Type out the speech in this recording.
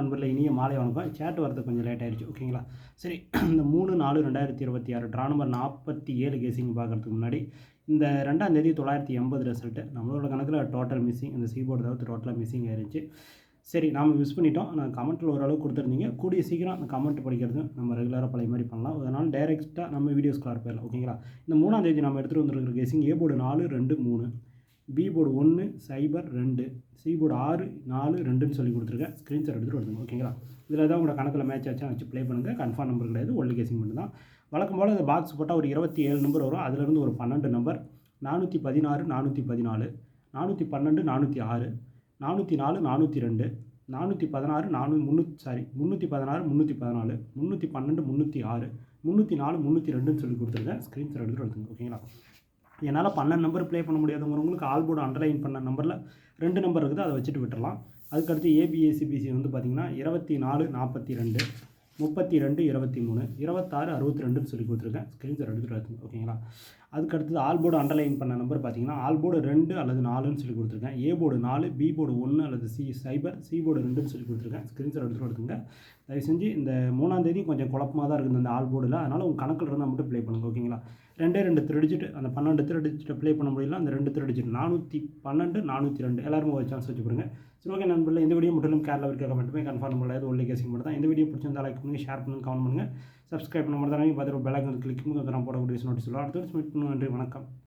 நண்பர்களே, இனிய மாலை வணக்கம். சேட் வரது கொஞ்சம் லேட் ஆயிடுச்சு. ஓகேங்களா? சரி, இந்த 3/4/2026 ட்ரா நம்பர் 47 கெஸ்ஸிங் பார்க்கறதுக்கு முன்னாடி, இந்த 2ஆம் தேதி 980 ரிசல்ட்டு நம்மளோட கணக்குல டோட்டல் மிஸ்ஸிங். இந்த போர்டு தவிர்த்து டோட்டலா மிஸ்ஸிங் ஆயிருச்சு. சரி, நாம மிஸ் பண்ணிட்டோம். நான் கமெண்ட்ல ஓரளவுக்கு குடுத்துருந்தீங்க. கூடிய சீக்கிரம் அந்த கமெண்ட் படிக்கிறது நம்ம ரெகுலரா பழைய மாரி பண்ணலாம். அதனால டைரக்ட்டா நம்ம வீடியோஸ்க்குள்ளார போயிரலாம். ஓகேங்களா? இந்த 3ஆம் தேதி நம்ம எடுத்துட்டு வந்திருக்கிற கெஸ்ஸிங் போர்டு 4, 2, 3, போர்டு 1, 0, 2, போர்டு 6, 4, 2ன்னு சொல்லி கொடுத்துருக்கேன். ஸ்க்ரீன்ஷாட் எடுத்துகிட்டு வந்துங்க. ஓகேங்களா? இதில் தான் உங்களோட கணக்கில் மேட்ச் ஆச்சா வச்சு ப்ளே பண்ணுங்கள். கன்ஃபார்ம் நம்பர் கிடையாது, ஒன்லி கெஸ்ஸிங் மட்டும் தான். வழக்கம் போல் இந்த பாக்ஸ் போட்டால் ஒரு 27 நம்பர் வரும். அதிலிருந்து ஒரு 12 நம்பர் 416, 414, 412, 406, 404, 402, 416, 316, 314, 312, 306, 304, 302ன்னு சொல்லி கொடுத்துருக்கேன். ஸ்க்ரீன்ஷாட் எடுத்துகிட்டு வந்துங்க. ஓகேங்களா? என்னால் 12 நம்பர் ப்ளே பண்ண முடியாதவங்களுக்கு ஆல் போர்டு அண்டர்லைன் பண்ண நம்பரில் 2 நம்பர் இருக்குது, அதை வச்சுட்டு விட்டுறலாம். அதுக்கடுத்து ஏபிஎஸ்சிபிசி வந்து பார்த்திங்கன்னா 24, 42, 32, 23, 26, 62ன்னு சொல்லி கொடுத்துருக்கேன். ஸ்க்ரீன்ஷாட் எடுத்துகிட்டு வந்துங்க. ஓகேங்களா? அதுக்கடுத்தது ஆல் போர்டு அண்டர்லைன் பண்ண நம்பர் பார்த்திங்கன்னா ஆல் போர்டு 2 அல்லது 4ன்னு சொல்லி கொடுத்துருக்கேன். போர்டு 4, போர்டு 1 அல்லது 0, போர்டு 2ன்னு சொல்லி கொடுத்துருக்கேன். ஸ்க்ரீன்ஷாட் எடுத்துகிட்டு வந்துங்க. தயவு செஞ்சு இந்த 3ஆம் தேதி கொஞ்சம் குழப்பமாக தான் இருக்குது இந்த ஆல் போர்டில். அதனால் உங்கள் கணக்கில் இருந்தால் மட்டும் ப்ளே பண்ணுங்கள். ஓகேங்களா? 2 த்ரெடிஜிட் அந்த 12 த்ரெடிஜிட்டை ப்ளே பண்ண முடியல. அந்த 2 த்ரெடிஜிட் 412, 402 எல்லாருமே ஒரு சான்ஸ் வச்சு பாருங்க. சரி, ஓகே நண்பர்களே, இந்த வீடியோ முற்றிலும் கேரளா இருக்க மட்டுமே கன்ஃபார்ம் பண்ணாது, ஒன்லி கெஸ்ஸிங் மட்டும் தான். இந்த வீடியோ பிடிச்சிருந்தா லைக் பண்ணுங்கள், ஷேர் பண்ணுங்கள், கமெண்ட் பண்ணுங்கள், சப்ஸ்கிரைப் பண்ண மாதிரி தான் பார்த்துட்டு பெல் ஐக்கான் கிளிக் பண்ணி நான் போடக்கூடிய நோட்டீஸ் அடுத்து மீட் பண்ணுவோம். நன்றி, வணக்கம்.